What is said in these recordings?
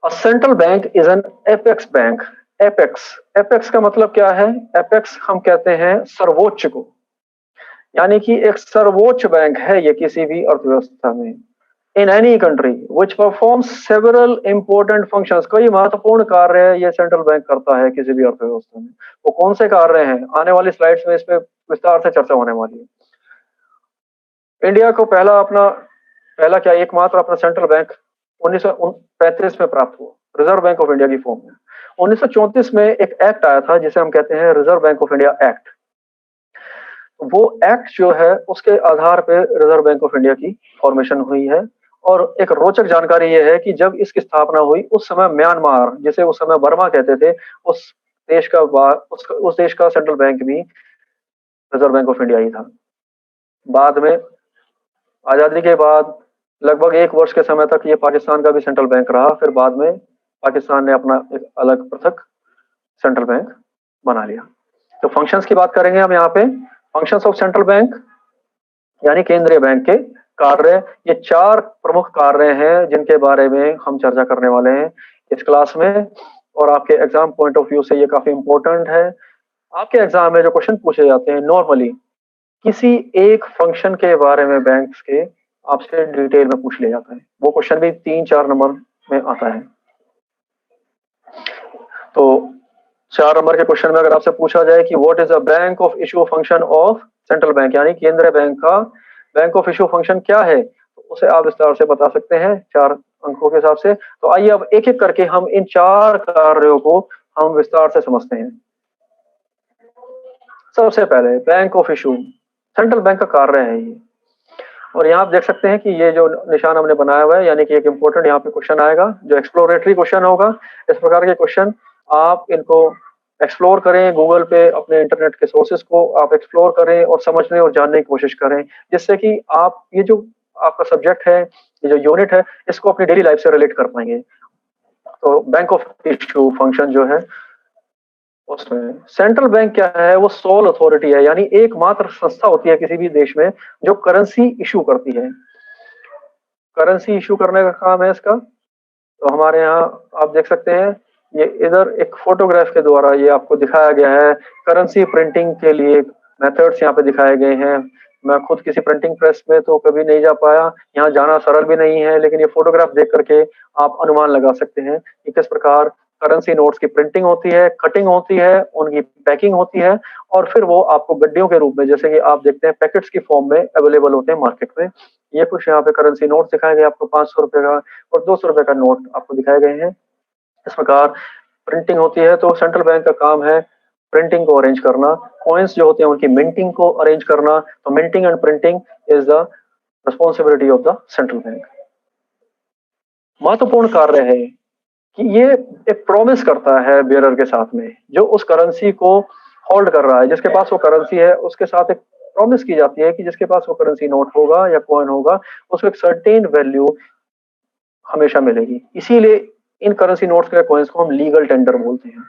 Central bank is an apex bank. Apex, apex का मतलब क्या है? एपेक्स हम कहते हैं सर्वोच्च को, यानी कि एक सर्वोच्च बैंक है ये किसी भी अर्थव्यवस्था में। In any country which performs several important functions, कई महत्वपूर्ण कार्य ये सेंट्रल बैंक करता है किसी भी अर्थव्यवस्था में। वो कौन से कार्य हैं? आने वाली स्लाइड्स में इस पे विस्तार से चर्चा होने वाली है। इंडिया को पहला क्या एकमात्र अपना सेंट्रल बैंक 1935 में प्राप्त हुआ, रिजर्व बैंक ऑफ इंडिया की फॉर्म में। 1934 में एक एक्ट आया था जिसे हम कहते हैं reserve bank of India act. वो एक्ट जो है उसके आधार पे रिजर्व बैंक ऑफ इंडिया की फॉर्मेशन हुई है। और एक रोचक जानकारी ये है कि जब इसकी स्थापना हुई उस समय म्यांमार, जिसे उस समय बर्मा कहते थे, उस उस देश का सेंट्रल बैंक भी रिजर्व बैंक ऑफ इंडिया ही था। बाद में आजादी के बाद लगभग 1 वर्ष के समय तक ये पाकिस्तान का भी सेंट्रल बैंक रहा। फिर बाद में पाकिस्तान ने अपना एक अलग पृथक सेंट्रल बैंक बना लिया। तो फंक्शंस की बात करेंगे हम यहाँ पे। फंक्शंस ऑफ सेंट्रल बैंक यानी केंद्रीय बैंक के कार्य, ये 4 प्रमुख कार्य हैं जिनके बारे में हम चर्चा करने वाले हैं इस क्लास में। और आपके एग्जाम पॉइंट ऑफ व्यू से ये काफी इंपॉर्टेंट है। आपके एग्जाम में जो क्वेश्चन पूछे जाते हैं नॉर्मली किसी एक फंक्शन के बारे में बैंक्स के आपसे डिटेल में पूछ लिया जाता है। वो क्वेश्चन भी 3-4 नंबर में आता है। तो 4 नंबर के क्वेश्चन में अगर आपसे पूछा जाए कि what is a bank of issue function of central bank, यानी केंद्रीय बैंक का बैंक ऑफ इशू फंक्शन क्या है, तो उसे आप विस्तार से बता सकते हैं 4 अंकों के हिसाब से। तो आइए अब एक एक करके हम इन 4 कार्यों को हम विस्तार से समझते हैं। सबसे पहले bank of issue, central bank का कार्य है ये। और यहाँ आप देख सकते हैं कि ये जो निशान हमने बनाया हुआ है, यानी कि एक इंपॉर्टेंट यहाँ पे क्वेश्चन आएगा जो एक्सप्लोरेटरी क्वेश्चन होगा। इस प्रकार के क्वेश्चन आप इनको एक्सप्लोर करें, गूगल पे अपने इंटरनेट के सोर्सेज को आप एक्सप्लोर करें और समझने और जानने की कोशिश करें, जिससे कि आप ये जो आपका सब्जेक्ट है, ये जो यूनिट है, इसको अपनी डेली लाइफ से रिलेट कर पाएंगे। तो बैंक ऑफ इशू फंक्शन जो है उसमें सेंट्रल बैंक क्या है? वो सोल अथॉरिटी है, यानी एकमात्र संस्था होती है किसी भी देश में जो करेंसी इशू करती है। करेंसी इशू करने का काम है इसका। तो हमारे यहाँ आप देख सकते हैं, ये इधर एक फोटोग्राफ के द्वारा ये आपको दिखाया गया है। करेंसी प्रिंटिंग के लिए मेथड्स यहाँ पे दिखाए गए हैं। मैं खुद किसी प्रिंटिंग प्रेस में तो कभी नहीं जा पाया, यहाँ जाना सरल भी नहीं है, लेकिन ये फोटोग्राफ देख करके आप अनुमान लगा सकते हैं कि किस प्रकार करेंसी नोट्स की प्रिंटिंग होती है, कटिंग होती है, उनकी पैकिंग होती है, और फिर वो आपको गड्डियों के रूप में, जैसे कि आप देखते हैं पैकेट्स की फॉर्म में अवेलेबल होते हैं मार्केट में। ये कुछ यहाँ पे करेंसी नोट दिखाए गए आपको, 500 रुपए का और 200 रुपए का नोट आपको दिखाए गए हैं। इस प्रकार प्रिंटिंग होती है। तो सेंट्रल बैंक का काम है प्रिंटिंग को अरेंज करना, कॉइन्स जो होते हैं उनकी मिंटिंग को अरेंज करना। तो minting and printing is the responsibility of the central bank. महत्वपूर्ण कार्य है कि ये एक प्रॉमिस करता है बेयरर के साथ में, जो उस करेंसी को होल्ड कर रहा है, जिसके पास वो करेंसी है, उसके साथ एक प्रॉमिस की जाती है कि जिसके पास वो करेंसी नोट होगा या कॉइन होगा, उसको एक सर्टेन वैल्यू हमेशा मिलेगी। इसीलिए इन करेंसी नोट्स के कॉइन्स को हम लीगल टेंडर बोलते हैं।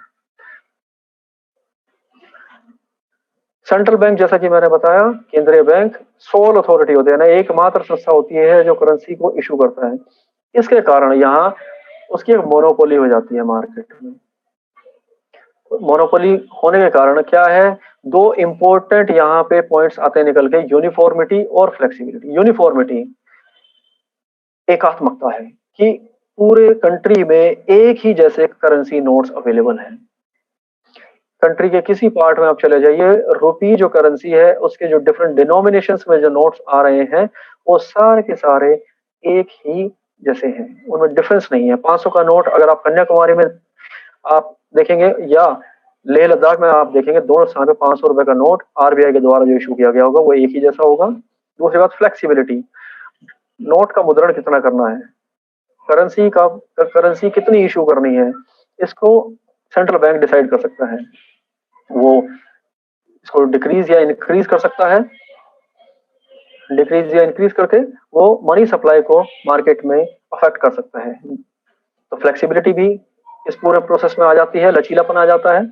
सेंट्रल बैंक, जैसा कि मैंने बताया, केंद्रीय बैंक सोल अथॉरिटी होती है ना, एकमात्र संस्था होती है जो करेंसी को इशू करता है। इसके कारण यहाँ उसकी एक मोनोपोली हो जाती है मार्केट में। मोनोपोली होने के कारण क्या है, 2 इंपॉर्टेंट यहाँ पे पॉइंट्स आते हैं निकल के, यूनिफॉर्मिटी और फ्लेक्सिबिलिटी। यूनिफॉर्मिटी एकात्मकता है कि पूरे कंट्री में एक ही जैसे करेंसी नोट्स अवेलेबल हैं। कंट्री के किसी पार्ट में आप चले जाइए, रुपी जो करेंसी है उसके जो डिफरेंट डिनोमिनेशंस में जो नोट्स आ रहे हैं वो सारे के सारे एक ही जैसे हैं, उनमें डिफरेंस नहीं है। 500 का नोट अगर आप कन्याकुमारी में आप देखेंगे या लेह लद्दाख में आप देखेंगे, दोनों स्थान पे 500 रुपए का नोट आरबीआई के द्वारा जो इशू किया गया होगा वो एक ही जैसा होगा। दूसरी बात फ्लेक्सिबिलिटी, नोट का मुद्रण कितना करना है, करेंसी कितनी इशू करनी है, इसको सेंट्रल बैंक डिसाइड कर सकता है। वो इसको डिक्रीज या इंक्रीज कर सकता है, डिक्रीज या इंक्रीज करके वो मनी सप्लाई को मार्केट में अफेक्ट कर सकता है। तो फ्लेक्सिबिलिटी भी इस पूरे प्रोसेस में आ जाती है, लचीलापन आ जाता है।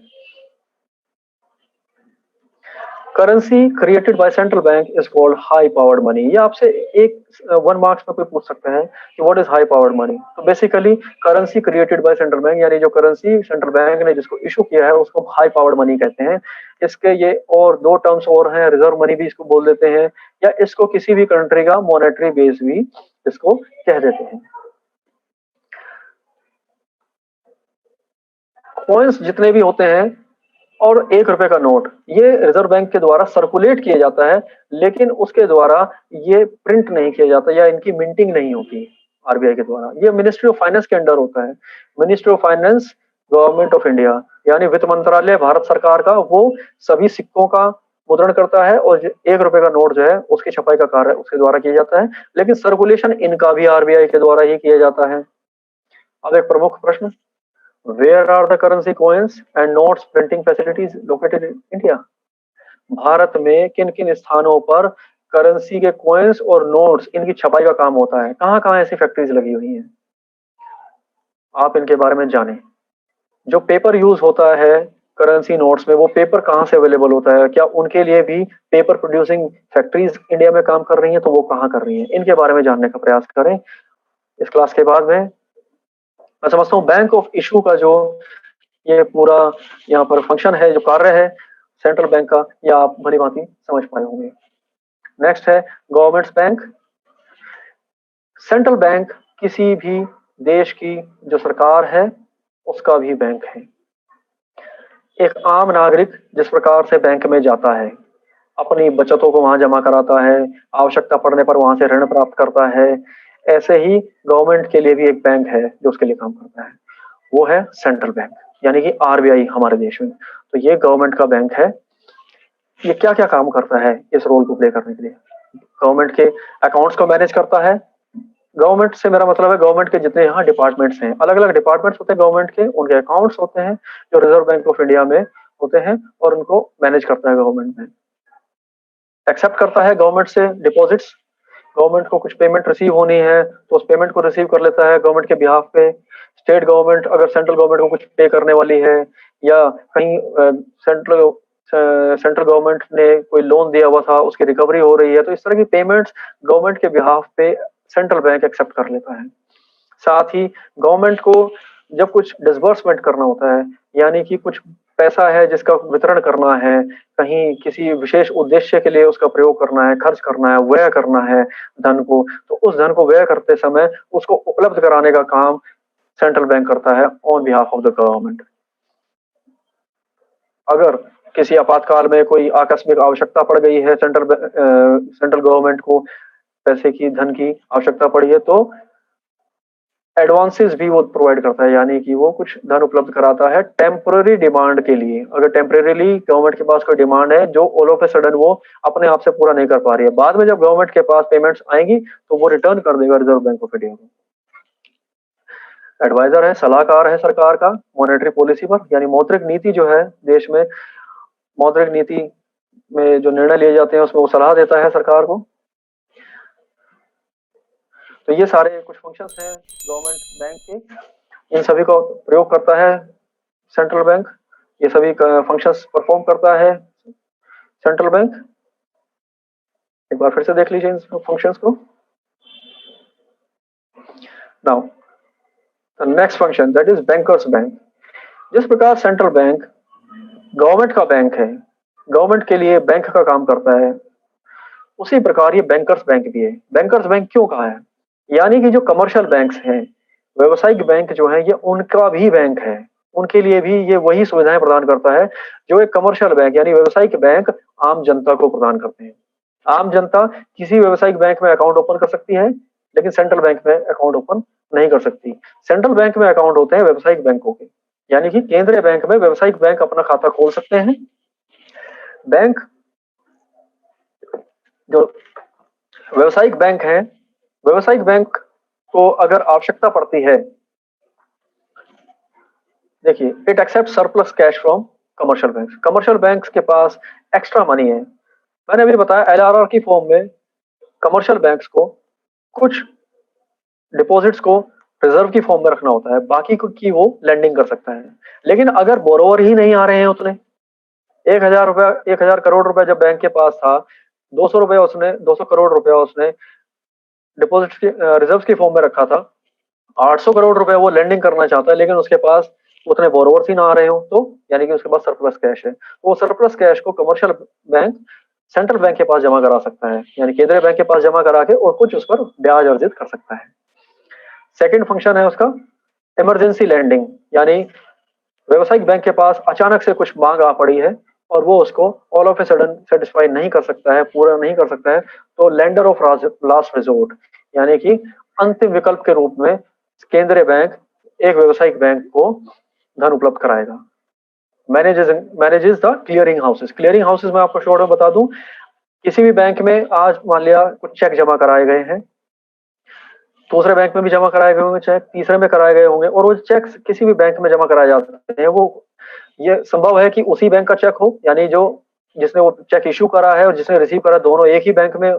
Currency created by central bank is called high powered money. ये आपसे एक 1 मार्क्स में कोई पूछ सकता है कि what is high powered money. तो basically currency created by central bank, यानी जो करेंसी सेंट्रल बैंक ने जिसको इशू किया है उसको हाई पावर्ड मनी कहते हैं। इसके ये और दो टर्म्स और हैं, रिजर्व मनी भी इसको बोल देते हैं, या इसको किसी भी कंट्री का मॉनेटरी बेस भी इसको कह देते हैं। कॉइन्स जितने भी होते हैं और 1 रुपए का नोट, ये रिजर्व बैंक के द्वारा सर्कुलेट किया जाता है, लेकिन उसके द्वारा ये प्रिंट नहीं किया जाता या इनकी मिंटिंग नहीं होती आरबीआई के द्वारा। ये मिनिस्ट्री ऑफ फाइनेंस के अंडर होता है। Ministry of finance, government of India, यानी वित्त मंत्रालय भारत सरकार का, वो सभी सिक्कों का मुद्रण करता है और 1 रुपए का नोट जो है उसकी छपाई का कार्य उसके द्वारा किया जाता है, लेकिन सर्कुलेशन इनका भी आरबीआई के द्वारा ही किया जाता है। अब एक प्रमुख प्रश्न, where are the currency coins and notes printing facilities located in India? Bharat में किन किन स्थानों पर करेंसी के कॉइन्स और नोट्स इनकी छपाई का काम होता है? कहां कहां ऐसी फैक्ट्रीज लगी हुई हैं? आप इनके बारे में जानें। जो पेपर यूज होता है करेंसी नोट्स में, वो पेपर कहां से अवेलेबल होता है? क्या उनके लिए भी पेपर प्रोड्यूसिंग फैक्ट्रीज इंडिया में काम कर रही हैं? तो वो कहां कर रही हैं? इनके बारे में जानने का प्रयास करें इस क्लास के बाद में। मैं समझता हूँ बैंक ऑफ इशू का जो ये पूरा यहाँ पर फंक्शन है, जो कार्य है सेंट्रल बैंक का, या आप भली भांति समझ पाए होंगे। नेक्स्ट है गवर्नमेंट्स बैंक। सेंट्रल बैंक किसी भी देश की जो सरकार है उसका भी बैंक है। एक आम नागरिक जिस प्रकार से बैंक में जाता है, अपनी बचतों को वहां जमा कराता है, आवश्यकता पड़ने पर वहां से ऋण प्राप्त करता है, ऐसे ही गवर्नमेंट के लिए भी एक बैंक है जो उसके लिए काम करता है, वो है सेंट्रल बैंक, यानी कि आरबीआई हमारे देश में। तो ये गवर्नमेंट का बैंक है। ये क्या क्या काम करता है इस रोल को प्ले करने के लिए? गवर्नमेंट के अकाउंट्स को मैनेज करता है। गवर्नमेंट से मेरा मतलब है गवर्नमेंट के जितने यहाँ डिपार्टमेंट्स हैं, अलग अलग डिपार्टमेंट्स होते हैं गवर्नमेंट के, उनके अकाउंट्स होते हैं जो रिजर्व बैंक ऑफ इंडिया में होते हैं, और उनको मैनेज करता है गवर्नमेंट में। एक्सेप्ट करता है गवर्नमेंट से डिपॉजिट्स। गवर्नमेंट को कुछ पेमेंट रिसीव होनी है तो उस पेमेंट को रिसीव कर लेता है गवर्नमेंट के बिहाफ पे। स्टेट गवर्नमेंट अगर सेंट्रल गवर्नमेंट को कुछ पे करने वाली है, या कहीं सेंट्रल गवर्नमेंट ने कोई लोन दिया हुआ था उसकी रिकवरी हो रही है, तो इस तरह की पेमेंट्स गवर्नमेंट के बिहाफ पे सेंट्रल बैंक एक्सेप्ट कर लेता है। साथ ही गवर्नमेंट को जब कुछ डिसबर्समेंट करना होता है, यानी कि कुछ पैसा है जिसका वितरण करना है, कहीं किसी विशेष उद्देश्य के लिए उसका प्रयोग करना है, खर्च करना है, व्यय करना है धन को, तो उस धन को व्यय करते समय उसको उपलब्ध कराने का काम सेंट्रल बैंक करता है on behalf of the government. अगर किसी आपातकाल में कोई आकस्मिक आवश्यकता पड़ गई है, सेंट्रल गवर्नमेंट को पैसे की, धन की आवश्यकता पड़ी है, तो एडवांसेस भी वो प्रोवाइड करता है, यानी कि वो कुछ धन उपलब्ध कराता है टेम्पररी डिमांड के लिए। अगर टेम्परेरीली गवर्नमेंट के पास कोई डिमांड है जो ऑल ऑफ ए सडन वो अपने आप से पूरा नहीं कर पा रही है, बाद में जब गवर्नमेंट के पास पेमेंट्स आएंगी तो वो रिटर्न कर देगा रिजर्व बैंक ऑफ इंडिया को। एडवाइजर है, सलाहकार है सरकार का मॉनेटरी पॉलिसी पर, यानी मौद्रिक नीति जो है देश में, मौद्रिक नीति में जो निर्णय लिए जाते हैं उसमें वो सलाह देता है सरकार को। तो ये सारे कुछ फंक्शंस हैं गवर्नमेंट बैंक के, इन सभी को प्रयोग करता है सेंट्रल बैंक, ये सभी फंक्शंस परफॉर्म करता है सेंट्रल बैंक। एक बार फिर से देख लीजिए इन फंक्शंस को। Now the next function that is bankers bank. जिस प्रकार सेंट्रल बैंक गवर्नमेंट का बैंक है, गवर्नमेंट के लिए बैंक का काम करता है, उसी प्रकार ये बैंकर्स बैंक भी है। बैंकर्स बैंक क्यों कहा है? यानी कि जो कमर्शियल बैंक्स हैं, व्यवसायिक बैंक जो है, ये उनका भी बैंक है, उनके लिए भी ये वही सुविधाएं प्रदान करता है जो एक कमर्शियल बैंक यानी व्यवसायिक बैंक आम जनता को प्रदान करते हैं। आम जनता किसी व्यवसायिक बैंक में अकाउंट ओपन कर सकती है, लेकिन सेंट्रल बैंक में अकाउंट ओपन नहीं कर सकती। सेंट्रल बैंक में अकाउंट होते हैं व्यवसायिक बैंकों के, यानी कि केंद्रीय बैंक में व्यवसायिक बैंक अपना खाता खोल सकते हैं। बैंक जो व्यवसायिक बैंक है, व्यवसायिक बैंक को अगर आवश्यकता पड़ती है, देखिए, it accept surplus cash from commercial banks. Commercial banks के पास एक्स्ट्रा मनी है। मैंने अभी बताया एलआरआर की फॉर्म में कमर्शियल बैंक्स को कुछ डिपॉजिट्स को रिजर्व की फॉर्म में रखना होता है, बाकी की वो लैंडिंग कर सकता है। लेकिन अगर बोरोवर ही नहीं आ रहे हैं उतने, ₹1000 ₹1000 करोड़ जब बैंक के पास था, 200 करोड़ रुपया उसने डिपॉजिट के रिजर्व की फॉर्म में रखा था। 800 करोड़ रुपए वो लेंडिंग करना चाहता है, लेकिन उसके पास उतने बोरोवर्स ही ना आ रहे हो, तो यानी कि उसके पास सरप्लस कैश है। तो वो सरप्लस कैश को कमर्शियल बैंक सेंट्रल बैंक के पास जमा करा सकता है, यानी केंद्रीय बैंक के पास जमा करा के और कुछ उस पर ब्याज अर्जित कर सकता है। सेकंड फंक्शन है उसका इमरजेंसी लैंडिंग, यानी व्यवसायिक बैंक के पास अचानक से कुछ मांग आ पड़ी है और वो उसको all of a sudden satisfy नहीं कर सकता है, पूरा नहीं कर सकता है, तो लेंडर ऑफ लास्ट रिजोर्ट, यानी कि अंतिम विकल्प के रूप में केंद्रीय बैंक एक व्यवसायिक बैंक को धन उपलब्ध कराएगा। Manages the clearing houses. Clearing houses में आपको शॉर्ट में बता दूं, किसी भी बैंक में आज मान लिया कुछ चेक जमा कराए गए हैं, दूसरे बैंक में भी जमा कराए गए होंगे चेक, तीसरे में कराए गए होंगे, और वो चेक किसी भी बैंक में जमा कराए जाते हैं, वो ये संभव है कि उसी बैंक का चेक हो, यानी जो जिसने वो चेक इशू करा है और जिसने रिसीव करा, दोनों एक ही बैंक में,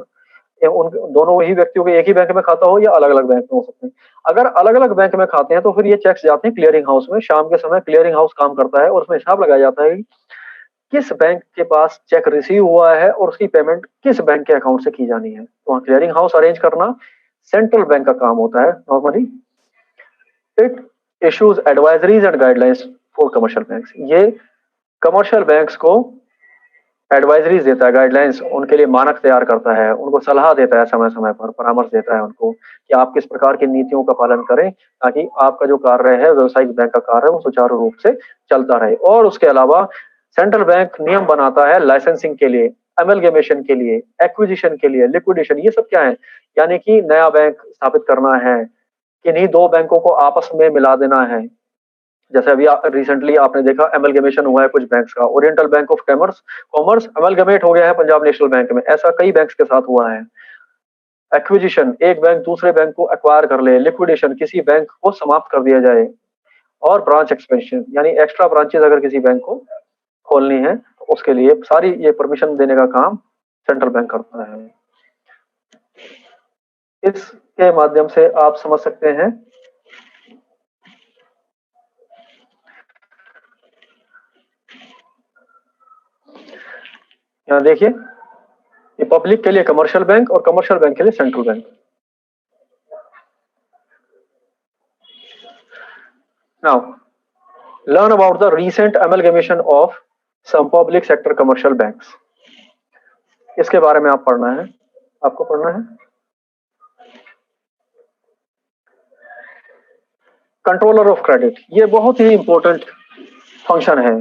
उन दोनों ही व्यक्तियों के एक ही बैंक में खाता हो या अलग अलग बैंक में हो सकते हैं। अगर अलग अलग बैंक में खाते हैं तो फिर ये चेक्स जाते हैं क्लियरिंग हाउस में। शाम के समय क्लियरिंग हाउस काम करता है और उसमें हिसाब लगाया जाता है कि किस बैंक के पास चेक रिसीव हुआ है और उसकी पेमेंट किस बैंक के अकाउंट से की जानी है। तो क्लियरिंग हाउस अरेंज करना सेंट्रल बैंक का काम होता है normally. It issues advisories and guidelines for commercial banks. ये कमर्शियल बैंक्स को एडवाइजरीज देता है, गाइडलाइंस, उनके लिए मानक तैयार करता है, उनको सलाह देता है, समय समय पर परामर्श देता है उनको कि आप किस प्रकार की नीतियों का पालन करें ताकि आपका जो कार्य है, व्यवसायिक बैंक का कार्य है, वो सुचारू रूप से चलता रहे। और उसके अलावा सेंट्रल बैंक नियम बनाता है लाइसेंसिंग के लिए, अमेलगेमेशन के लिए, एक्विजिशन के लिए, लिक्विडेशन। ये सब क्या है, यानी कि नया बैंक स्थापित करना है, किन्हीं दो बैंकों को आपस में मिला देना है। जैसे अभी रिसेंटली आपने देखा एमलगेमेशन हुआ है कुछ बैंक्स का, oriental bank of commerce commerce amalgamate हो गया है पंजाब नेशनल बैंक में, ऐसा कई बैंक्स के साथ हुआ है। एक्विजिशन, एक बैंक दूसरे बैंक को एक्वायर कर ले, लिक्विडेशन, किसी बैंक को समाप्त कर दिया जाए, और ब्रांच एक्सपेंशन, यानी एक्स्ट्रा ब्रांचेस अगर किसी बैंक को खोलनी है तो उसके लिए सारी ये परमिशन देने का काम सेंट्रल बैंक करता है। इसके माध्यम से आप समझ सकते हैं यहाँ देखिए, ये पब्लिक के लिए कमर्शियल बैंक और कमर्शियल बैंक के लिए central bank. Now learn about the recent amalgamation of some public sector commercial banks. इसके बारे में आप पढ़ना है, आपको पढ़ना है। कंट्रोलर ऑफ क्रेडिट, ये बहुत ही इंपॉर्टेंट फंक्शन है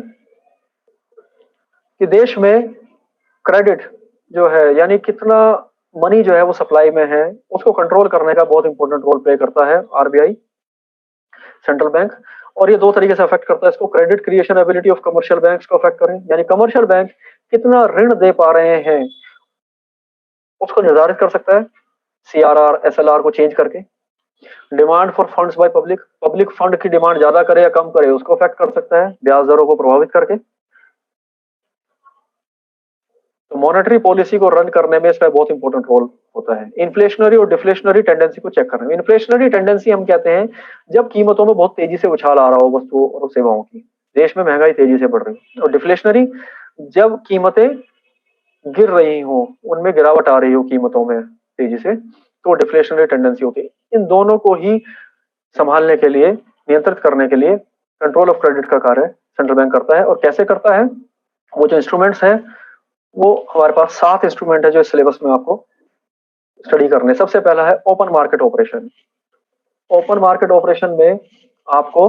कि देश में क्रेडिट जो है, यानी कितना मनी जो है वो सप्लाई में है, उसको कंट्रोल करने का बहुत इंपॉर्टेंट रोल प्ले करता है आरबीआई, सेंट्रल बैंक। और ये दो तरीके से अफेक्ट करता है इसको, credit creation ability of commercial banks को अफेक्ट करें, यानी कमर्शियल बैंक कितना ऋण दे पा रहे हैं उसको निर्धारित कर सकता है सीआरआर एसएलआर को चेंज करके। Demand for funds by public, public fund की डिमांड ज्यादा करे या कम करे उसको अफेक्ट कर सकता है ब्याज दरों को प्रभावित करके। तो मॉनेटरी पॉलिसी को रन करने में इसका बहुत इंपॉर्टेंट रोल होता है। इन्फ्लेशनरी और डिफ्लेशनरी टेंडेंसी को चेक करना। इन्फ्लेशनरी टेंडेंसी हम कहते हैं जब कीमतों में बहुत तेजी से उछाल आ रहा हो वस्तुओं और सेवाओं की, देश में महंगाई तेजी से बढ़ रही है। और डिफ्लेशनरी जब कीमतें गिर रही हो, उनमें गिरावट आ रही हो कीमतों में तेजी से, तो डिफ्लेशनरी टेंडेंसी होती है। इन दोनों को ही संभालने के लिए, नियंत्रित करने के लिए कंट्रोल ऑफ क्रेडिट का कार्य सेंट्रल बैंक करता है। और कैसे करता है, वो जो इंस्ट्रूमेंट्स हैं, वो हमारे पास 7 इंस्ट्रूमेंट है जो इस सिलेबस में आपको स्टडी करने। सबसे पहला है open market operation. Open market operation में आपको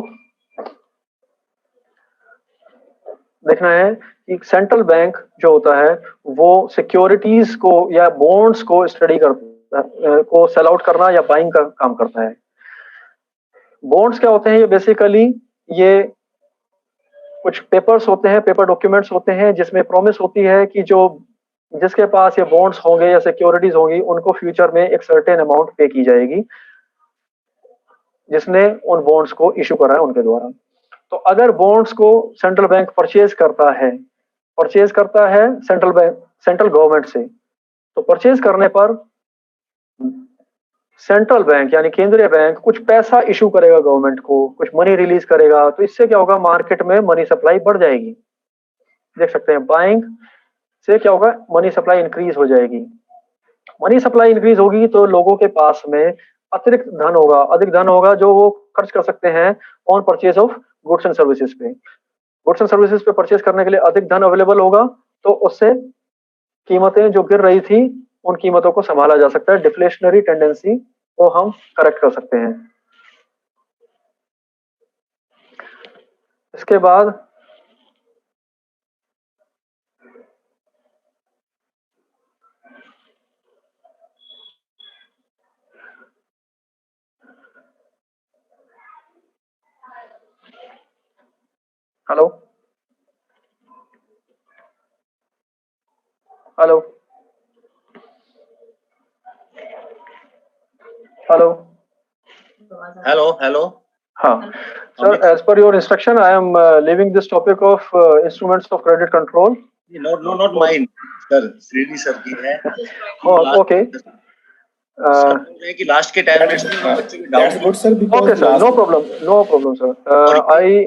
देखना है कि सेंट्रल बैंक जो होता है वो सिक्योरिटीज को या बॉन्ड्स को स्टडी करता को सेल आउट करना या बाइंग का काम करता है। बॉन्ड्स क्या होते हैं, ये बेसिकली ये कुछ पेपर्स होते हैं, पेपर डॉक्यूमेंट्स होते हैं जिसमें प्रॉमिस होती है कि जो जिसके पास ये बॉन्ड्स होंगे या सिक्योरिटीज होंगी उनको फ्यूचर में एक सर्टेन अमाउंट पे की जाएगी जिसने उन बॉन्ड्स को इशू करा है उनके द्वारा। तो अगर बॉन्ड्स को सेंट्रल बैंक परचेज करता है सेंट्रल बैंक, सेंट्रल गवर्नमेंट से, तो परचेज करने पर सेंट्रल बैंक यानी केंद्रीय बैंक कुछ पैसा इशू करेगा गवर्नमेंट को, कुछ मनी रिलीज करेगा, तो इससे क्या होगा, मार्केट में मनी सप्लाई बढ़ जाएगी। देख सकते हैं बाइंग से क्या होगा, मनी सप्लाई इंक्रीज हो जाएगी। मनी सप्लाई इंक्रीज होगी तो लोगों के पास में अतिरिक्त धन होगा, अधिक धन होगा जो वो खर्च कर सकते हैं on purchase of goods and services पे। गुड्स एंड सर्विसेज पे परचेज करने के लिए अधिक धन अवेलेबल होगा, तो उससे कीमतें जो गिर रही थी उन कीमतों को संभाला जा सकता है। डिफ्लेशनरी टेंडेंसी को हम करेक्ट कर सकते हैं। इसके बाद hello hello hello hello hello हाँ sir, as per your instruction I am leaving this topic of instruments of credit control. Not mine sir, Srini sir की है। ओके कि लास्ट के 10 मिनट्स में बच्चे के doubt That's good, sir, because okay sir, no problem sir. I